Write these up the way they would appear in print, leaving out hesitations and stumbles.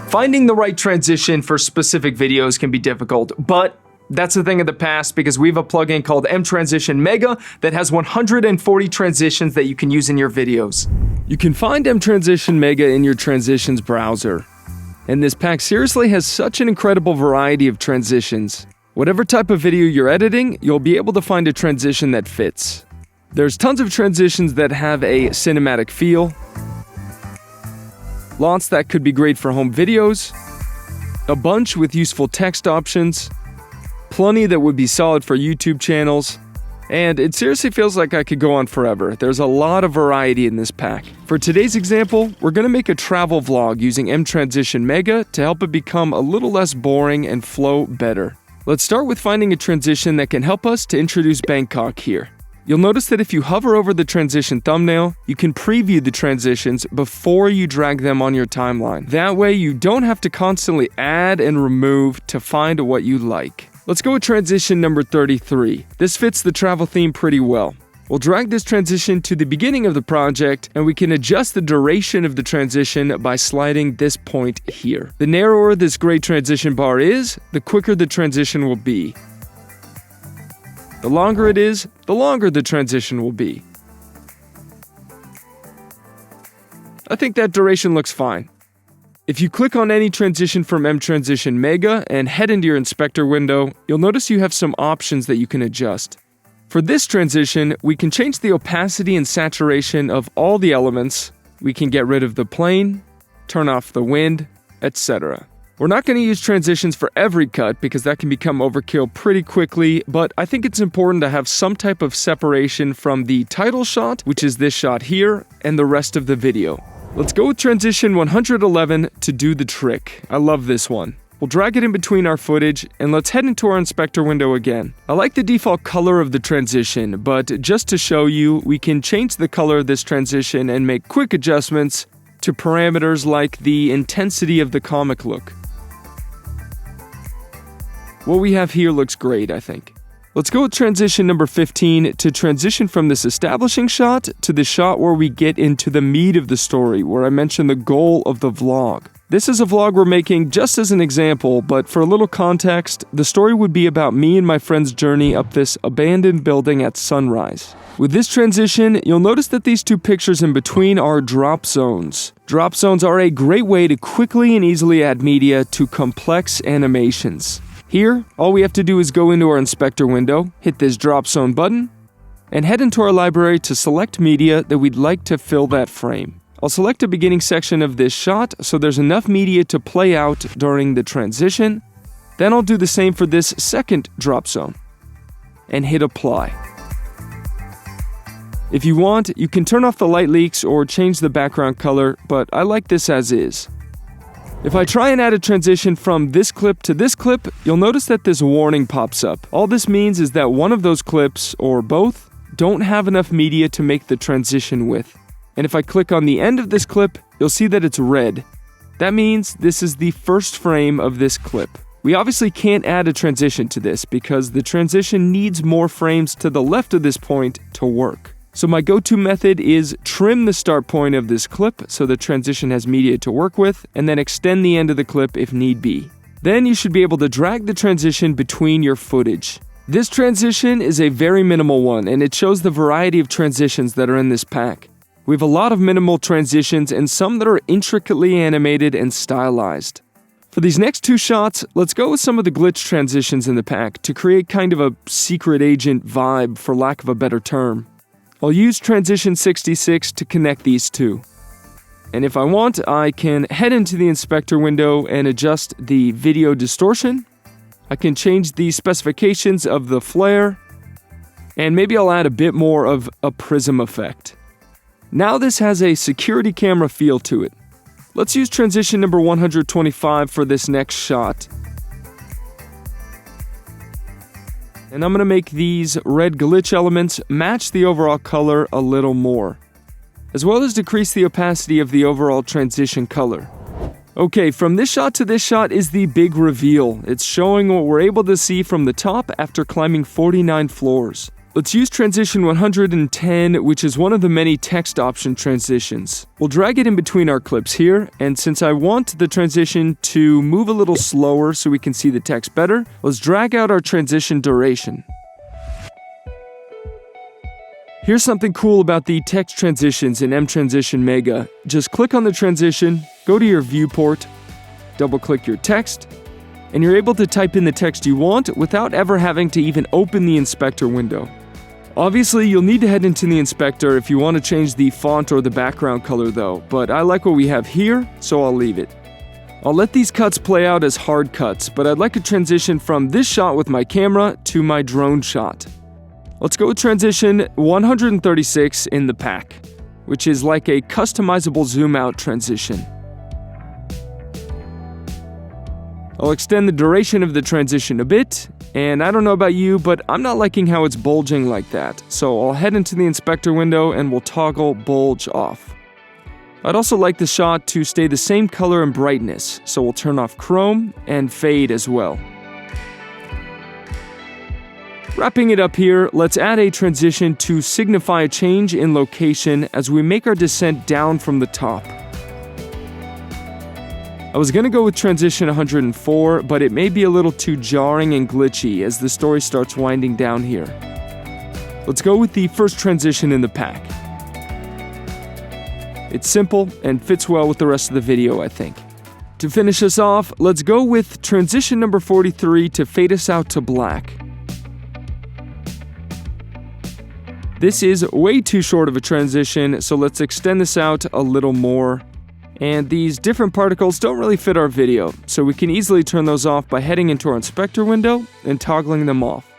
Finding the right transition for specific videos can be difficult, but that's a thing of the past because we have a plugin called mTransition Mega that has 140 transitions that you can use in your videos. You can find mTransition Mega in your transitions browser. And this pack seriously has such an incredible variety of transitions. Whatever type of video you're editing, you'll be able to find a transition that fits. There's tons of transitions that have a cinematic feel, lots that could be great for home videos, a bunch with useful text options, plenty that would be solid for YouTube channels, and it seriously feels like I could go on forever. There's a lot of variety in this pack. For today's example, we're going to make a travel vlog using mTransition Mega to help it become a little less boring and flow better. Let's start with finding a transition that can help us to introduce Bangkok here. You'll notice that if you hover over the transition thumbnail, you can preview the transitions before you drag them on your timeline. That way you don't have to constantly add and remove to find what you like. Let's go with transition number 33. This fits the travel theme pretty well. We'll drag this transition to the beginning of the project, and we can adjust the duration of the transition by sliding this point here. The narrower this gray transition bar is, the quicker the transition will be. The longer it is, the longer the transition will be. I think that duration looks fine. If you click on any transition from mTransition Mega and head into your inspector window, you'll notice you have some options that you can adjust. For this transition, we can change the opacity and saturation of all the elements. We can get rid of the plane, turn off the wind, etc. We're not going to use transitions for every cut because that can become overkill pretty quickly, but I think it's important to have some type of separation from the title shot, which is this shot here, and the rest of the video. Let's go with transition 111 to do the trick. I love this one. We'll drag it in between our footage, and let's head into our inspector window again. I like the default color of the transition, but just to show you, we can change the color of this transition and make quick adjustments to parameters like the intensity of the comic look. What we have here looks great, I think. Let's go with transition number 15 to transition from this establishing shot to the shot where we get into the meat of the story, where I mentioned the goal of the vlog. This is a vlog we're making just as an example, but for a little context, the story would be about me and my friend's journey up this abandoned building at sunrise. With this transition, you'll notice that these two pictures in between are drop zones. Drop zones are a great way to quickly and easily add media to complex animations. Here, all we have to do is go into our inspector window, hit this drop zone button, and head into our library to select media that we'd like to fill that frame. I'll select a beginning section of this shot so there's enough media to play out during the transition. Then I'll do the same for this second drop zone, and hit apply. If you want, you can turn off the light leaks or change the background color, but I like this as is. If I try and add a transition from this clip to this clip, you'll notice that this warning pops up. All this means is that one of those clips, or both, don't have enough media to make the transition with. And if I click on the end of this clip, you'll see that it's red. That means this is the first frame of this clip. We obviously can't add a transition to this because the transition needs more frames to the left of this point to work. So my go-to method is trim the start point of this clip so the transition has media to work with, and then extend the end of the clip if need be. Then you should be able to drag the transition between your footage. This transition is a very minimal one, and it shows the variety of transitions that are in this pack. We have a lot of minimal transitions and some that are intricately animated and stylized. For these next two shots, let's go with some of the glitch transitions in the pack to create kind of a secret agent vibe, for lack of a better term. I'll use transition 66 to connect these two. And if I want, I can head into the inspector window and adjust the video distortion. I can change the specifications of the flare, and maybe I'll add a bit more of a prism effect. Now this has a security camera feel to it. Let's use transition number 125 for this next shot. And I'm going to make these red glitch elements match the overall color a little more, as well as decrease the opacity of the overall transition color. Okay, from this shot to this shot is the big reveal. It's showing what we're able to see from the top after climbing 49 floors. Let's use transition 110, which is one of the many text option transitions. We'll drag it in between our clips here, and since I want the transition to move a little slower so we can see the text better, let's drag out our transition duration. Here's something cool about the text transitions in mTransition Mega. Just click on the transition, go to your viewport, double-click your text, and you're able to type in the text you want without ever having to even open the inspector window. Obviously, you'll need to head into the inspector if you want to change the font or the background color though, but I like what we have here, so I'll leave it. I'll let these cuts play out as hard cuts, but I'd like to transition from this shot with my camera to my drone shot. Let's go with transition 136 in the pack, which is like a customizable zoom out transition. I'll extend the duration of the transition a bit, and I don't know about you, but I'm not liking how it's bulging like that, so I'll head into the inspector window and we'll toggle bulge off. I'd also like the shot to stay the same color and brightness, so we'll turn off chrome and fade as well. Wrapping it up here, let's add a transition to signify a change in location as we make our descent down from the top. I was going to go with transition 104, but it may be a little too jarring and glitchy as the story starts winding down here. Let's go with the first transition in the pack. It's simple and fits well with the rest of the video, I think. To finish us off, let's go with transition number 43 to fade us out to black. This is way too short of a transition, so let's extend this out a little more. And these different particles don't really fit our video, so we can easily turn those off by heading into our inspector window and toggling them off.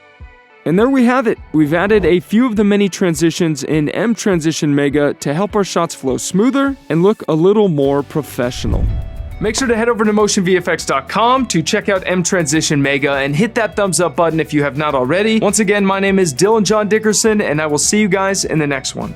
And there we have it. We've added a few of the many transitions in mTransition Mega to help our shots flow smoother and look a little more professional. Make sure to head over to MotionVFX.com to check out mTransition Mega and hit that thumbs up button if you have not already. Once again, my name is John Dickerson, and I will see you guys in the next one.